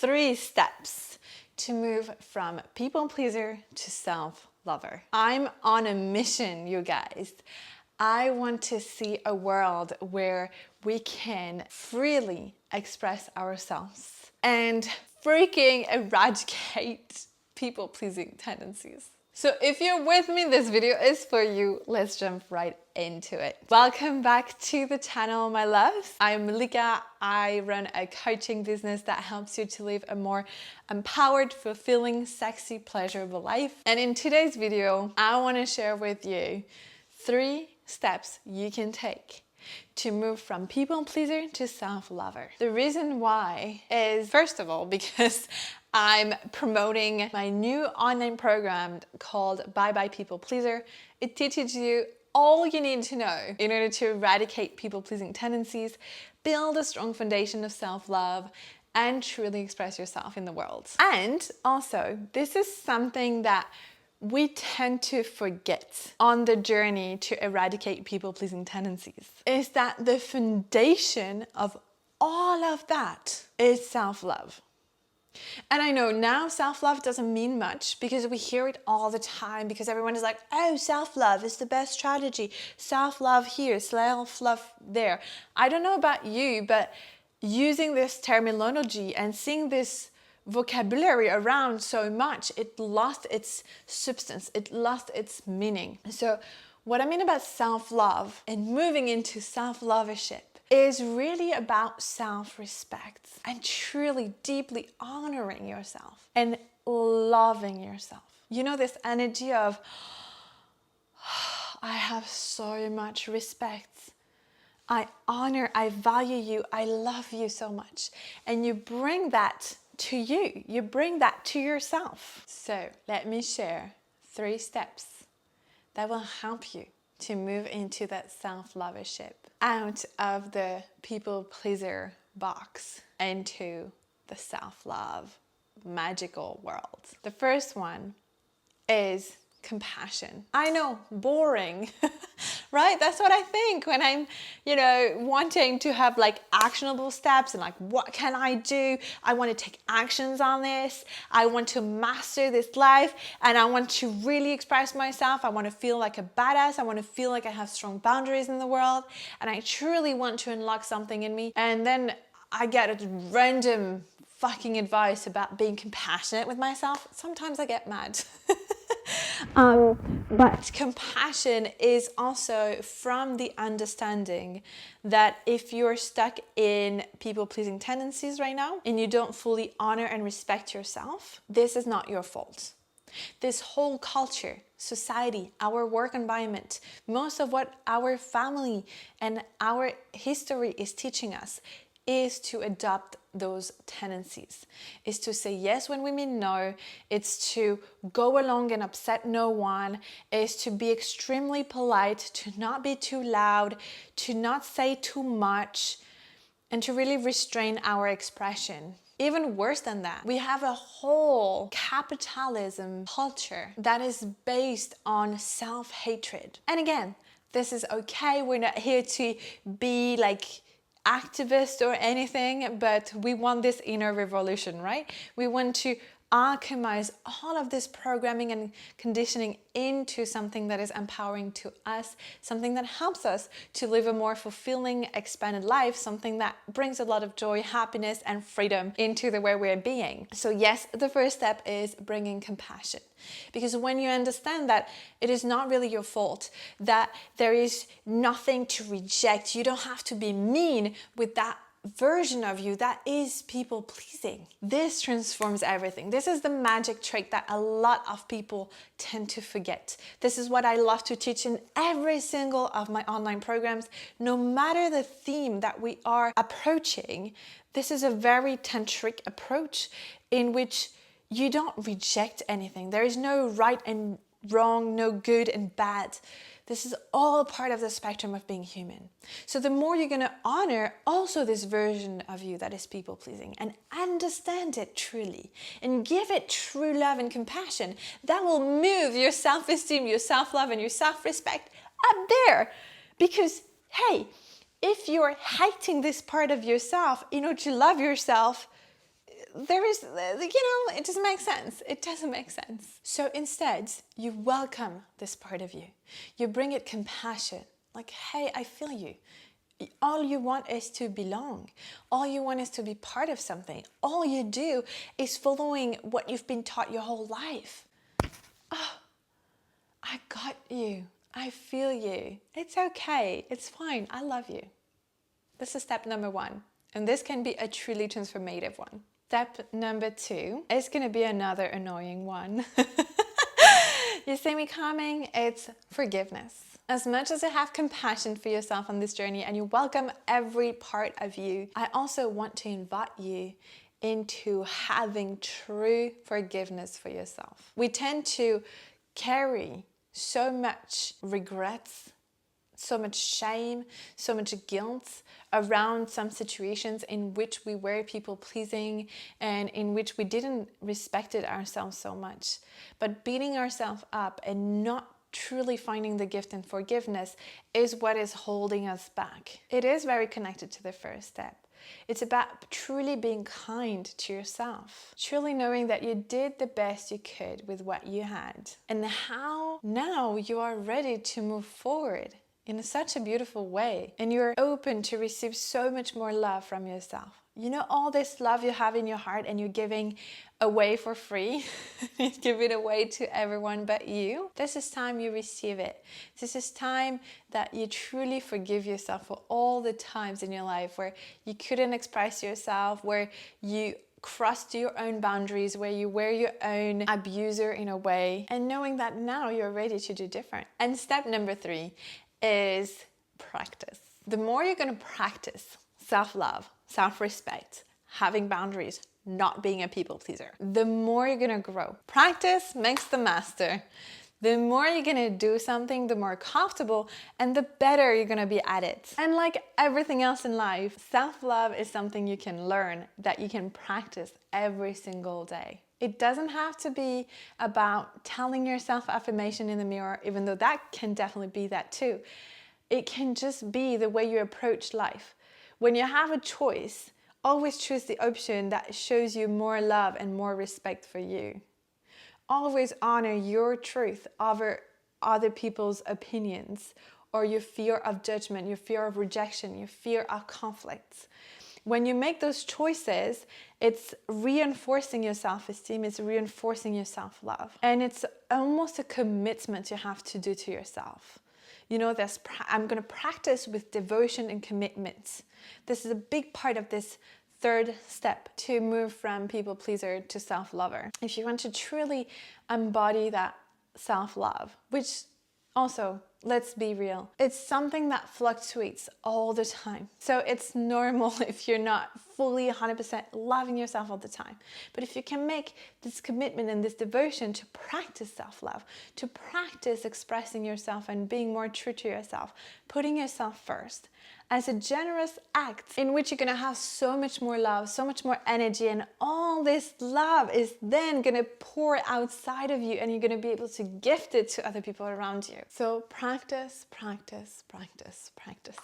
3 steps to move from people pleaser to self-lover. I'm on a mission, you guys. I want to see a world where we can freely express ourselves and freaking eradicate people-pleasing tendencies. So if you're with me, this video is for you. Let's jump right into it. Welcome back to the channel, my loves. I'm Malika. I run a coaching business that helps you to live a more empowered, fulfilling, sexy, pleasurable life. And in today's video, I want to share with you 3 steps you can take to move from people pleaser to self-lover. The reason why is, first of all, because I'm promoting my new online program called Bye Bye People Pleaser. It teaches you all you need to know in order to eradicate people-pleasing tendencies, build a strong foundation of self-love, and truly express yourself in the world. And also, this is something that we tend to forget on the journey to eradicate people-pleasing tendencies, is that the foundation of all of that is self-love. And I know now self-love doesn't mean much because we hear it all the time, because everyone is like, oh, self-love is the best strategy. Self-love here, self-love there. I don't know about you, but using this terminology and seeing this vocabulary around so much, it lost its substance, it lost its meaning. So what I mean about self-love and moving into self-lovership is really about self-respect and truly deeply honoring yourself and loving yourself. You know, this energy of, I have so much respect. I honor, I value you, I love you so much. And you bring that to you. You bring that to yourself. So let me share 3 steps that will help you to move into that self-lovership, out of the people pleaser box into the self-love magical world. The first one is compassion. I know, boring, right? That's what I think when I'm, wanting to have like actionable steps and like, what can I do? I want to take actions on this. I want to master this life and I want to really express myself. I want to feel like a badass. I want to feel like I have strong boundaries in the world and I truly want to unlock something in me. And then I get a random fucking advice about being compassionate with myself. Sometimes I get mad. But compassion is also from the understanding that if you're stuck in people-pleasing tendencies right now and you don't fully honor and respect yourself, this is not your fault. This whole culture, society, our work environment, most of what our family and our history is teaching us is to adopt those tendencies, is to say yes when we mean no, it's to go along and upset no one, is to be extremely polite, to not be too loud, to not say too much, and to really restrain our expression. Even worse than that, we have a whole capitalism culture that is based on self-hatred. And again, this is okay, we're not here to be like activist or anything, but we want this inner revolution, right? We want to alchemize all of this programming and conditioning into something that is empowering to us, something that helps us to live a more fulfilling, expanded life, something that brings a lot of joy, happiness, and freedom into the way we're being. So yes, the first step is bringing compassion. Because when you understand that it is not really your fault, that there is nothing to reject, you don't have to be mean with that version of you that is people pleasing. This transforms everything. This is the magic trick that a lot of people tend to forget. This is what I love to teach in every single of my online programs. No matter the theme that we are approaching, this is a very tantric approach in which you don't reject anything. There is no right and wrong, no good and bad. This is all part of the spectrum of being human. So the more you're going to honor also this version of you that is people-pleasing and understand it truly and give it true love and compassion, that will move your self-esteem, your self-love, and your self-respect up there. Because, hey, if you're hating this part of yourself in order to love yourself, there is, it doesn't make sense. It doesn't make sense. So instead, you welcome this part of you. You bring it compassion. Like, hey, I feel you. All you want is to belong. All you want is to be part of something. All you do is following what you've been taught your whole life. Oh, I got you. I feel you. It's okay. It's fine. I love you. This is step number 1. And this can be a truly transformative one. Step number 2 is going to be another annoying one. You see me coming? It's forgiveness. As much as you have compassion for yourself on this journey and you welcome every part of you, I also want to invite you into having true forgiveness for yourself. We tend to carry so much regrets, so much shame, so much guilt around some situations in which we were people pleasing and in which we didn't respect ourselves so much. But beating ourselves up and not truly finding the gift in forgiveness is what is holding us back. It is very connected to the first step. It's about truly being kind to yourself, truly knowing that you did the best you could with what you had, and how now you are ready to move forward in such a beautiful way, and you're open to receive so much more love from yourself. You know, all this love you have in your heart and you're giving away for free, you give it away to everyone but you. This is time you receive it. This is time that you truly forgive yourself for all the times in your life where you couldn't express yourself, where you crossed your own boundaries, where you were your own abuser in a way, and knowing that now you're ready to do different. And step number 3 is practice. The more you're going to practice self-love, self-respect, having boundaries, not being a people pleaser, the more you're going to grow. Practice makes the master. The more you're going to do something, the more comfortable and the better you're going to be at it. And like everything else in life, self-love is something you can learn, that you can practice every single day. It doesn't have to be about telling yourself affirmation in the mirror, even though that can definitely be that too. It can just be the way you approach life. When you have a choice, always choose the option that shows you more love and more respect for you. Always honor your truth over other people's opinions or your fear of judgment, your fear of rejection, your fear of conflicts. When you make those choices, it's reinforcing your self-esteem, it's reinforcing your self-love. And it's almost a commitment you have to do to yourself. You know, I'm going to practice with devotion and commitment. This is a big part of this third step to move from people pleaser to self-lover. If you want to truly embody that self-love, which also, let's be real, it's something that fluctuates all the time. So it's normal if you're not fully 100% loving yourself all the time. But if you can make this commitment and this devotion to practice self-love, to practice expressing yourself and being more true to yourself, putting yourself first, as a generous act in which you're going to have so much more love, so much more energy, and all this love is then going to pour outside of you and you're going to be able to gift it to other people around you. So practice, practice, practice, practice.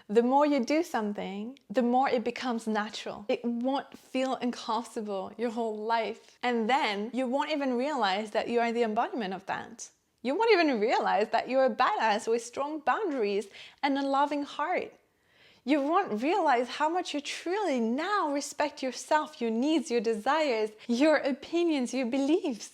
The more you do something, the more it becomes natural. It won't feel uncomfortable your whole life. And then you won't even realize that you are the embodiment of that. You won't even realize that you're a badass with strong boundaries and a loving heart. You won't realize how much you truly now respect yourself, your needs, your desires, your opinions, your beliefs.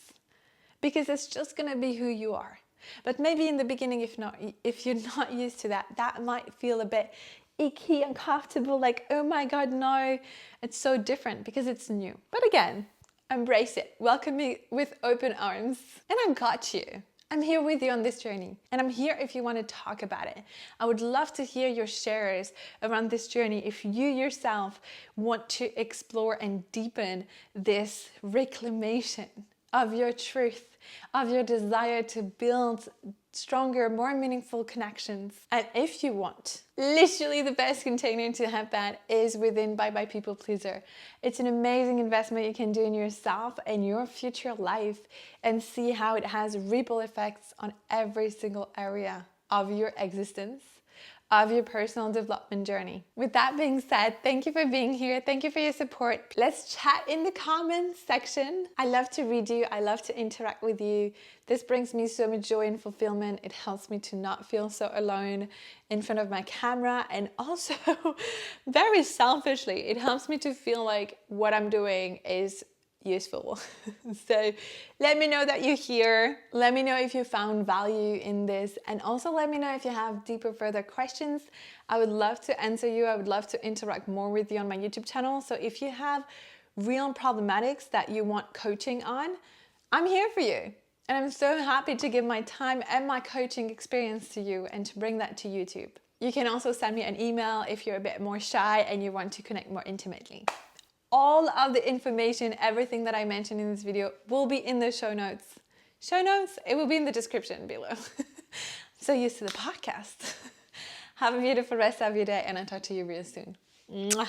Because it's just going to be who you are. But maybe in the beginning, if you're not used to that, that might feel a bit icky, uncomfortable, like, oh my God, no, it's so different because it's new. But again, embrace it, welcome me with open arms, and I got you. I'm here with you on this journey, and I'm here if you want to talk about it. I would love to hear your shares around this journey if you yourself want to explore and deepen this reclamation of your truth, of your desire to build stronger, more meaningful connections. And if you want, literally the best container to have that is within Bye Bye People Pleaser. It's an amazing investment you can do in yourself and your future life and see how it has ripple effects on every single area of your existence, of your personal development journey. With that being said, thank you for being here. Thank you for your support. Let's chat in the comments section. I love to read you. I love to interact with you. This brings me so much joy and fulfillment. It helps me to not feel so alone in front of my camera. And also, very selfishly, it helps me to feel like what I'm doing is useful. So let me know that you're here. Let me know if you found value in this, and also let me know if you have deeper further questions. I would love to answer you. I would love to interact more with you on my YouTube channel. So if you have real problematics that you want coaching on, I'm here for you. And I'm so happy to give my time and my coaching experience to you and to bring that to YouTube. You can also send me an email if you're a bit more shy and you want to connect more intimately. All of the information, everything that I mentioned in this video will be in the show notes. Show notes, it will be in the description below. So used to the podcast. Have a beautiful rest of your day, and I'll talk to you real soon. Mwah.